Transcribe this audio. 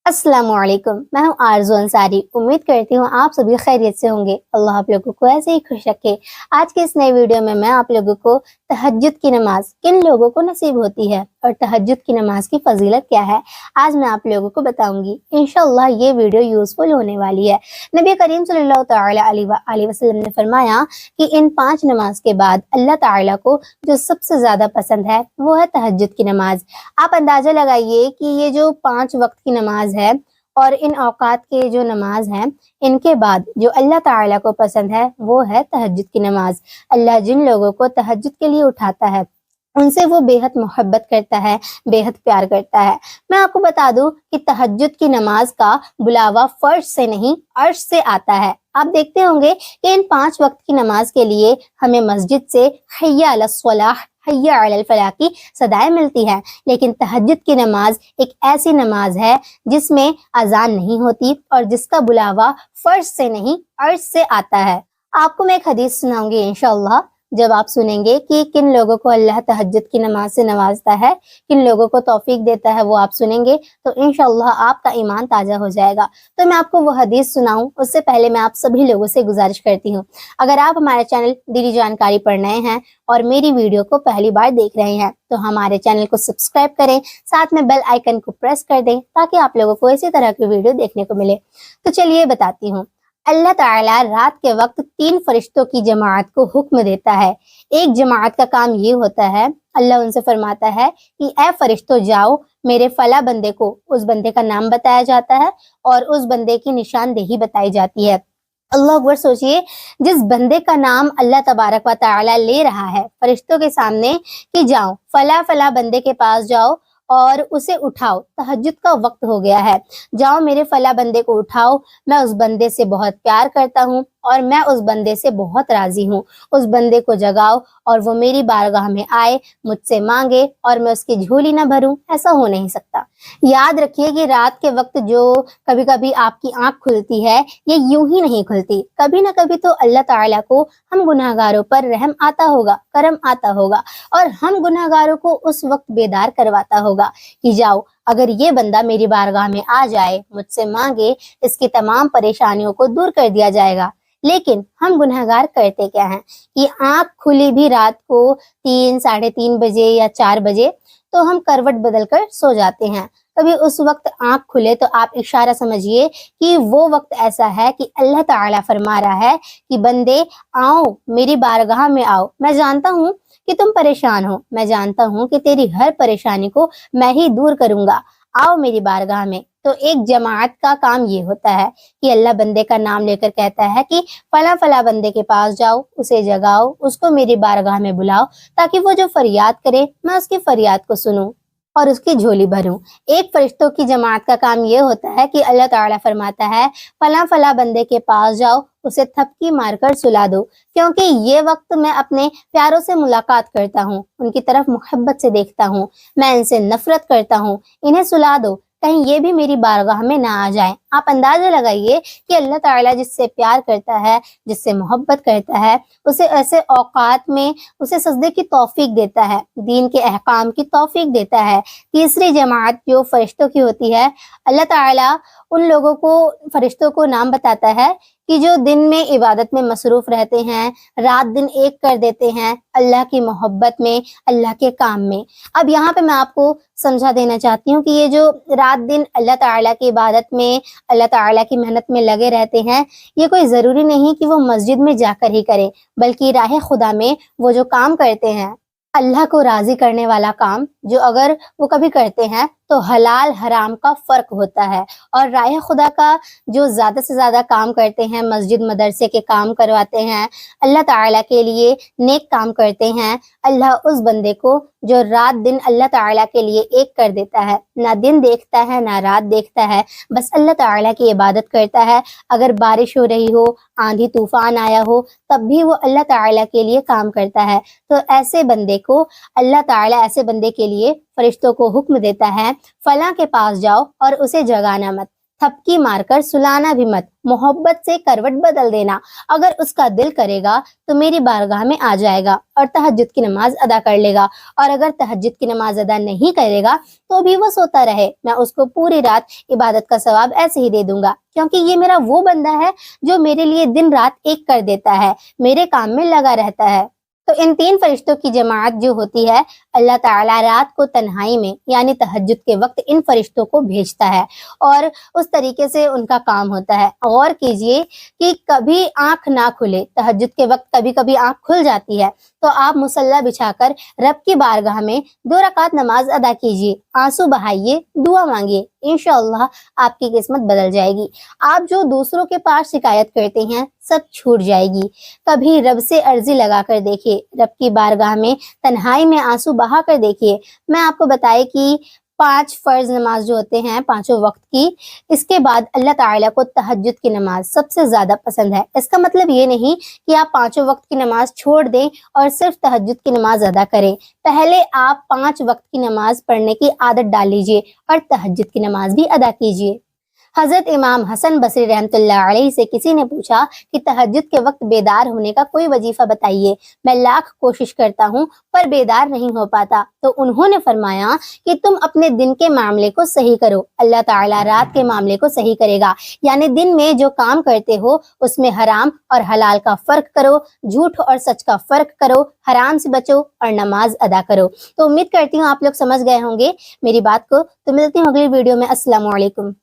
अस्सलामु अलैकुम। मैं हूँ आरज़ू अंसारी। उम्मीद करती हूँ आप सभी खैरियत से होंगे। अल्लाह आप लोगों को ऐसे ही खुश रखे। आज के इस नए वीडियो में मैं आप लोगों को तहज्जुद की नमाज किन लोगों को नसीब होती है और तहज्जुद की नमाज की फजीलत क्या है, आज मैं आप लोगों को बताऊंगी। इंशाअल्लाह ये वीडियो यूजफुल होने वाली है। नबी करीम सल्लल्लाहु तआला अलैहि वसल्लम ने फरमाया कि इन 5 नमाज के बाद अल्लाह ताला को जो सबसे ज्यादा पसंद है वो है तहज्जुद की नमाज। आप अंदाजा लगाइए कि ये जो 5 वक्त की नमाज है और इन औकात के जो नमाज हैं, इनके बाद जो अल्लाह ताला को पसंद है वो है तहज्जुद की नमाज। अल्लाह जिन लोगों को तहज्जुद के लिए उठाता है उनसे वो बेहद मोहब्बत करता है, बेहद प्यार करता है। मैं आपको बता दूं कि तहज्जुद की नमाज का बुलावा फर्श से नहीं अर्श से आता है। आप देखते होंगे कि इन 5 वक्त की नमाज के लिए हमें मस्जिद से हय्या अलस सलाह हय्या अलल फलाह की सदाएं मिलती हैं, लेकिन तहज्जुद की नमाज एक ऐसी नमाज है जिसमें अजान नहीं होती और जिसका बुलावा फर्श से नहीं अर्श से आता है। आपको मैं एक हदीस सुनाऊंगी इंशाअल्लाह। जब आप सुनेंगे कि किन लोगों को अल्लाह तहज्जुद की नमाज से नवाजता है, किन लोगों को तौफीक देता है, वो आप सुनेंगे तो इंशाअल्लाह आपका ईमान ताजा हो जाएगा। तो मैं आपको वो हदीस सुनाऊं उससे पहले मैं आप सभी लोगों से गुजारिश करती हूँ, अगर आप हमारे चैनल दीनी जानकारी पर नए हैं और मेरी वीडियो को पहली बार देख रहे हैं तो हमारे चैनल को सब्सक्राइब करें, साथ में बेल आइकन को प्रेस कर दें ताकि आप लोगों को इसी तरह की वीडियो देखने को मिले। तो चलिए बताती हूँ। अल्लाह ताला रात के वक्त 3 फरिश्तों की जमात को हुक्म देता है। एक जमात का काम ये होता है, अल्लाह उनसे फरमाता है कि ऐ फरिश्तों जाओ, मेरे फला बंदे को, उस बंदे का नाम बताया जाता है और उस बंदे की निशानदेही बताई जाती है। अल्लाह अकबर, सोचिए जिस बंदे का नाम अल्लाह तबारक व तआला ले रहा है फरिश्तों के सामने कि जाओ फला फला बंदे के पास जाओ और उसे उठाओ, तहज्जुद का वक्त हो गया है, जाओ मेरे फला बंदे को उठाओ, मैं उस बंदे से बहुत प्यार करता हूँ और मैं उस बंदे से बहुत राजी हूँ। उस बंदे को जगाओ और वो मेरी बारगाह में आए, मुझसे मांगे और मैं उसकी झोली न भरूं, ऐसा हो नहीं सकता। याद रखिए कि रात के वक्त जो कभी कभी आपकी आंख खुलती है ये यूं ही नहीं खुलती, कभी ना कभी तो अल्लाह ताला को हम गुनाहगारों पर रहम आता होगा, करम आता होगा और हम गुनाहगारों को उस वक्त बेदार करवाता होगा कि जाओ, अगर ये बंदा मेरी बारगाह में आ जाए, मुझसे मांगे, इसकी तमाम परेशानियों को दूर कर दिया जाएगा। लेकिन हम गुनहगार करते क्या हैं कि आंख खुली भी रात को 3, साढ़े 3 बजे या 4 बजे तो हम करवट बदल कर सो जाते हैं। कभी उस वक्त आंख खुले तो आप इशारा समझिए कि वो वक्त ऐसा है कि अल्लाह ताला फरमा रहा है कि बंदे आओ, मेरी बारगाह में आओ, मैं जानता हूँ कि तुम परेशान हो, मैं जानता हूँ कि तेरी हर परेशानी को मैं ही दूर करूंगा, आओ मेरी बारगाह में। तो एक जमात का काम ये होता है कि अल्लाह बंदे का नाम लेकर कहता है कि फला फला बंदे के पास जाओ, उसे जगाओ, उसको मेरी बारगाह में बुलाओ ताकि वो जो फरियाद करे मैं उसकी फरियाद को सुनूं और उसकी झोली भरूं। एक फरिश्तों की जमात का काम ये होता है कि अल्लाह ताला फरमाता है फला फला बंदे के पास जाओ, उसे थपकी मारकर सुला दो, क्योंकि ये वक्त मैं अपने प्यारों से मुलाकात करता हूँ, उनकी तरफ मोहब्बत से देखता हूँ, मैं इनसे नफरत करता हूँ, इन्हें सुला दो, कहीं ये भी मेरी बारगाह में ना आ जाए। आप अंदाजा लगाइए कि अल्लाह ताला जिससे प्यार करता है, जिससे मोहब्बत करता है, उसे ऐसे औकात में उसे सजदे की तौफीक देता है, दीन के अहकाम की तौफीक देता है। तीसरी जमात जो फरिश्तों की होती है, अल्लाह ताला उन लोगों को, फरिश्तों को नाम बताता है कि जो दिन में इबादत में मसरूफ रहते हैं, रात दिन एक कर देते हैं अल्लाह की मोहब्बत में, अल्लाह के काम में। अब यहाँ पे मैं आपको समझा देना चाहती हूँ कि ये जो रात दिन अल्लाह ताला की इबादत में, अल्लाह ताला की मेहनत में लगे रहते हैं, ये कोई ज़रूरी नहीं कि वो मस्जिद में जाकर ही करें, बल्कि राह खुदा में वो जो काम करते हैं, अल्लाह को राजी करने वाला काम जो अगर वो कभी करते हैं तो हलाल हराम का फर्क होता है, और राह खुदा का जो ज्यादा से ज्यादा काम करते हैं, मस्जिद मदरसे के काम करवाते हैं, अल्लाह ताला के लिए नेक काम करते हैं, अल्लाह उस बंदे को जो रात दिन अल्लाह ताला के लिए एक कर देता है, ना दिन देखता है ना रात देखता है, बस अल्लाह ताला की इबादत करता है। अगर बारिश हो रही हो, आंधी तूफान आया हो, तब भी वो अल्लाह ताला के लिए काम करता है। तो ऐसे बंदे को अल्लाह ताला, ऐसे बंदे के लिए फरिश्तों को हुक्म देता है फला के पास जाओ और उसे जगाना मत, थपकी मारकर सुलाना भी मत, मोहब्बत से करवट बदल देना। अगर उसका दिल करेगा तो मेरी बारगाह में आ जाएगा और तहज्जुद की नमाज अदा कर लेगा, और अगर तहज्जुद की नमाज अदा नहीं करेगा तो भी वो सोता रहे, मैं उसको पूरी रात इबादत का सवाब ऐसे ही दे दूंगा, क्योंकि ये मेरा वो बंदा है जो मेरे लिए दिन रात एक कर देता है, मेरे काम में लगा रहता है। तो इन 3 फरिश्तों की जमात जो होती है, अल्लाह ताला रात को तन्हाई में यानी तहज्जुद के वक्त इन फरिश्तों को भेजता है और उस तरीके से उनका काम होता है। गौर कीजिए कि कभी आंख ना खुले, तहज्जुद के वक्त कभी कभी आंख खुल जाती है, तो आप मुसल्ला बिछाकर रब की बारगाह में 2 रकात नमाज अदा कीजिए, आंसू बहाइए, दुआ मांगिए, इंशाअल्लाह आपकी किस्मत बदल जाएगी। आप जो दूसरों के पास शिकायत करते हैं सब छूट जाएगी। कभी रब से अर्जी लगा कर देखिए, रब की बारगाह में तन्हाई में आंसू बहा कर देखिए। मैं आपको बताए कि 5 फर्ज नमाज जो होते हैं 5 वक्त की, इसके बाद अल्लाह ताला को तहज्जुद की नमाज सबसे ज्यादा पसंद है। इसका मतलब ये नहीं कि आप 5 वक्त की नमाज छोड़ दें और सिर्फ तहज्जुद की नमाज अदा करें। पहले आप 5 वक्त की नमाज पढ़ने की आदत डाल लीजिए और तहज्जुद की नमाज भी अदा कीजिए। हजरत इमाम हसन बसरी रहमतुल्लाह अलैहि से किसी ने पूछा कि तहज्जुद के वक्त बेदार होने का कोई वजीफा बताइए, मैं लाख कोशिश करता हूँ पर बेदार नहीं हो पाता। तो उन्होंने फरमाया कि तुम अपने दिन के मामले को सही करो, अल्लाह ताला रात के मामले को सही करेगा। यानी दिन में जो काम करते हो उसमें हराम और हलाल का फर्क करो, झूठ और सच का फर्क करो, हराम से बचो और नमाज अदा करो। तो उम्मीद करती हूँ आप लोग समझ गए होंगे मेरी बात को। तो मिलती हूँ अगली वीडियो में। अस्सलाम वालेकुम।